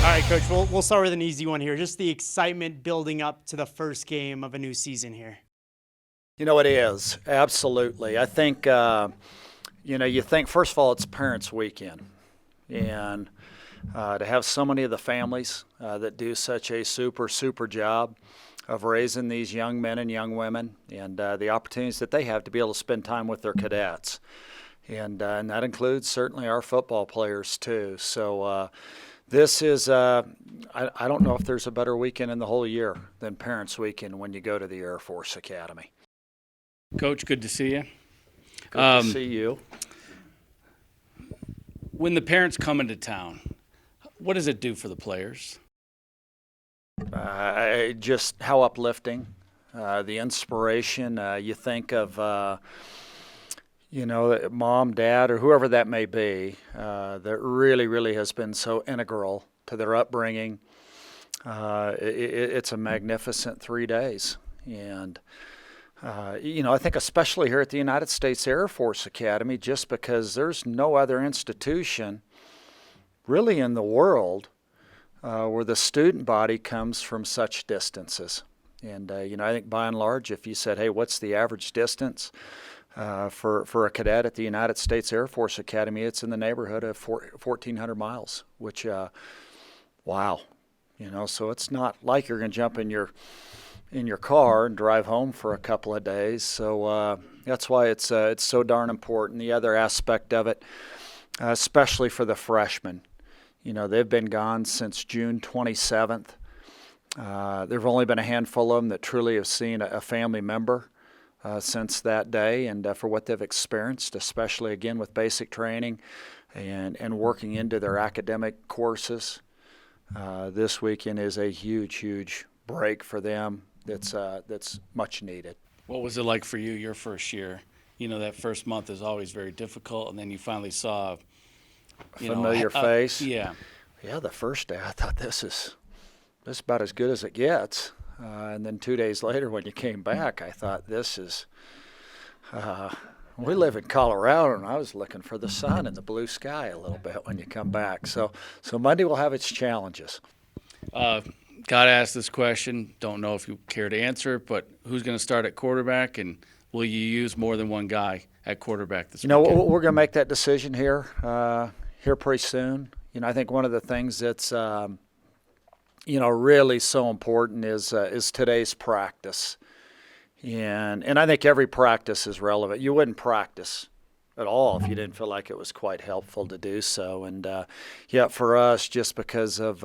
right, Coach, we'll start with an easy one here. Just the excitement building up to the first game of a new season here. You know, it is. Absolutely. I think, you think, first of all, it's Parents' Weekend. And to have so many of the families that do such a super job of raising these young men and young women and the opportunities that they have to be able to spend time with their cadets. And that includes certainly our football players, too. So this is, I don't know if there's a better weekend in the whole year than Parents' Weekend when you go to the Air Force Academy. Coach, good to see you. Good to see you. When the parents come into town, what does it do for the players? Just how uplifting, the inspiration. You think of, mom, dad, or whoever that may be, that really has been so integral to their upbringing. It's a magnificent 3 days. And I think especially here at the United States Air Force Academy, just because there's no other institution really in the world where the student body comes from such distances. And, I think by and large, if you said, hey, what's the average distance for a cadet at the United States Air Force Academy, it's in the neighborhood of 1,400 miles, which, wow. So it's not like you're going to jump in your car and drive home for a couple of days. So that's why it's so darn important. The other aspect of it, especially for the freshmen, they've been gone since June 27th. There have only been a handful of them that truly have seen a family member since that day, and for what they've experienced, especially again with basic training and working into their academic courses. This weekend is a huge break for them. That's much needed. What was it like for you your first year? That first month is always very difficult, and then you finally saw a familiar face. Yeah, the first day I thought this is about as good as it gets. And then 2 days later when you came back, I thought this is we live in Colorado, and I was looking for the sun and the blue sky a little bit when you come back. So Monday will have its challenges. Got to ask this question. Don't know if you care to answer it, but who's going to start at quarterback, and will you use more than one guy at quarterback this weekend? We're going to make that decision here pretty soon. I think one of the things that's really so important is today's practice, and I think every practice is relevant. You wouldn't practice at all if you didn't feel like it was quite helpful to do so. And for us, just because of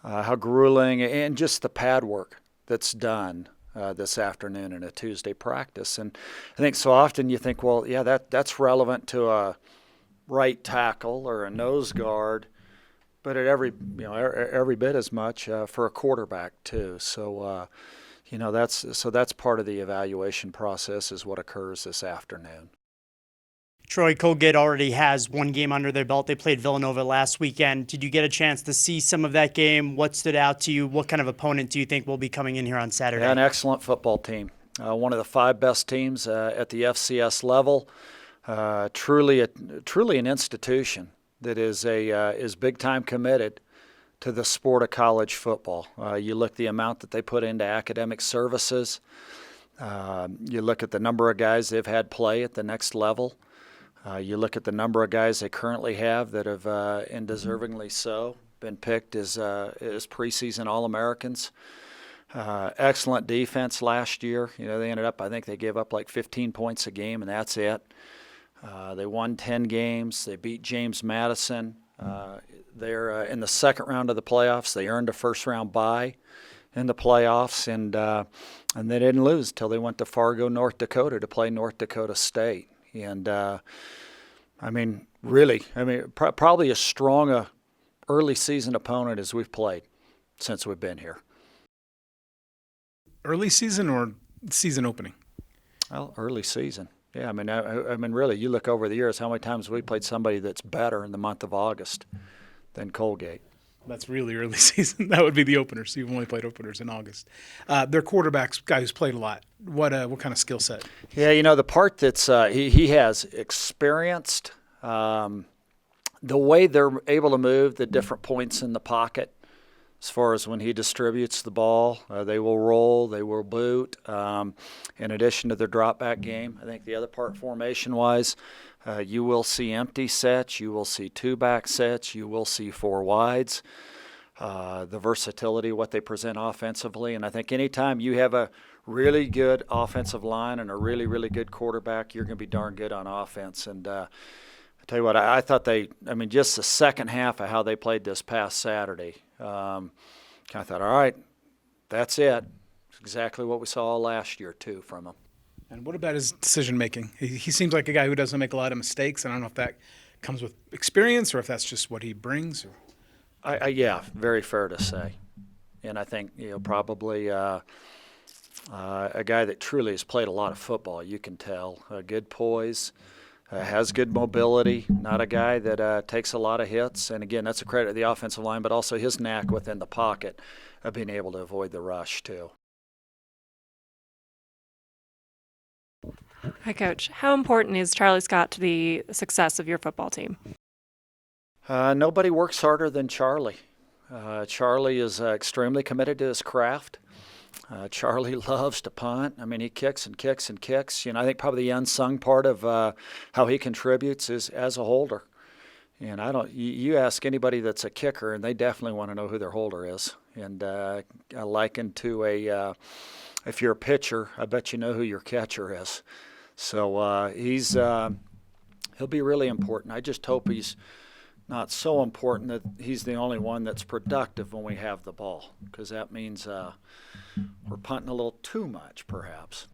how grueling and just the pad work that's done this afternoon in a Tuesday practice. And I think so often you think, well, that's relevant to a right tackle or a nose guard, but at every bit as much for a quarterback too. So that's part of the evaluation process is what occurs this afternoon. Troy, Colgate already has one game under their belt. They played Villanova last weekend. Did you get a chance to see some of that game? What stood out to you? What kind of opponent do you think will be coming in here on Saturday? Yeah, an excellent football team. One of the 5 best teams at the FCS level. Truly an institution that is big time committed to the sport of college football. You look at the amount that they put into academic services. You look at the number of guys they've had play at the next level. You look at the number of guys they currently have that have, and deservingly so, been picked as preseason All-Americans. Excellent defense last year. They ended up, I think they gave up like 15 points a game, and that's it. They won 10 games. They beat James Madison. They're in the second round of the playoffs. They earned a first-round bye in the playoffs, and they didn't lose until they went to Fargo, North Dakota to play North Dakota State. And, probably as strong a early season opponent as we've played since we've been here. Early season or season opening? Well, early season. Yeah, really, you look over the years, how many times we played somebody that's better in the month of August than Colgate. That's really early season. That would be the opener, so you've only played openers in August. Their quarterback's guy who's played a lot. What kind of skill set? Yeah, the part that's he has experienced the way they're able to move, the different points in the pocket, as far as when he distributes the ball, they will roll, they will boot. In addition to their drop back game, I think the other part formation-wise, you will see empty sets, you will see two-back sets, you will see four wides. The versatility, what they present offensively, and I think anytime you have a really good offensive line and a really, really good quarterback, you're going to be darn good on offense. And I tell you what, I thought just the second half of how they played this past Saturday, kind of thought, all right, that's it. It's exactly what we saw last year, too, from him. And what about his decision-making? He seems like a guy who doesn't make a lot of mistakes. I don't know if that comes with experience or if that's just what he brings. Yeah, very fair to say. And I think, probably a guy that truly has played a lot of football, you can tell. Good poise, has good mobility, not a guy that takes a lot of hits. And, again, that's a credit to the offensive line, but also his knack within the pocket of being able to avoid the rush, too. Hi, Coach. How important is Charlie Scott to the success of your football team? Nobody works harder than Charlie. Charlie is extremely committed to his craft. Charlie loves to punt. He kicks and kicks and kicks. I think probably the unsung part of how he contributes is as a holder. And you ask anybody that's a kicker, and they definitely want to know who their holder is. And I liken to if you're a pitcher, I bet you know who your catcher is. So he'll be really important. I just hope he's not so important that he's the only one that's productive when we have the ball, because that means we're punting a little too much, perhaps.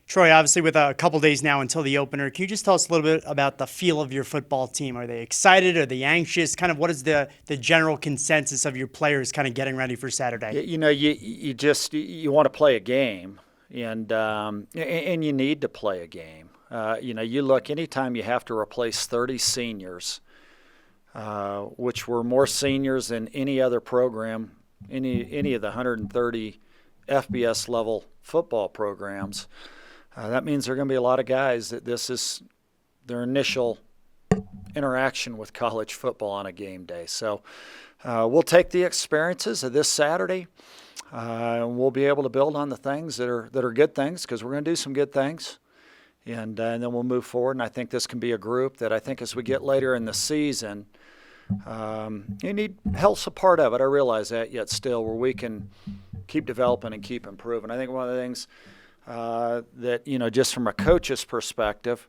Troy, obviously with a couple days now until the opener, can you just tell us a little bit about the feel of your football team? Are they excited? Are they anxious? Kind of what is the general consensus of your players kind of getting ready for Saturday? You want to play a game, and you need to play a game. You look, anytime you have to replace 30 seniors, which were more seniors than any other program, any of the 130 FBS level football programs, that means there are going to be a lot of guys that this is their initial interaction with college football on a game day. So we'll take the experiences of this Saturday, and we'll be able to build on the things that are good things, because we're going to do some good things. And then we'll move forward, and I think this can be a group that I think as we get later in the season, you need health's a part of it. I realize that, yet still, where we can keep developing and keep improving. I think one of the things that, just from a coach's perspective,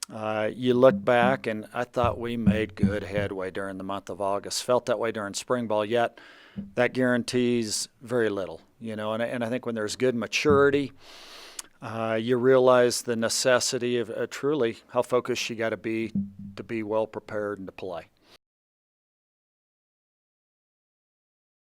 you look back, and I thought we made good headway during the month of August. Felt that way during spring ball, yet that guarantees very little, and I think when there's good maturity, you realize the necessity of truly how focused you got to be well prepared and to play.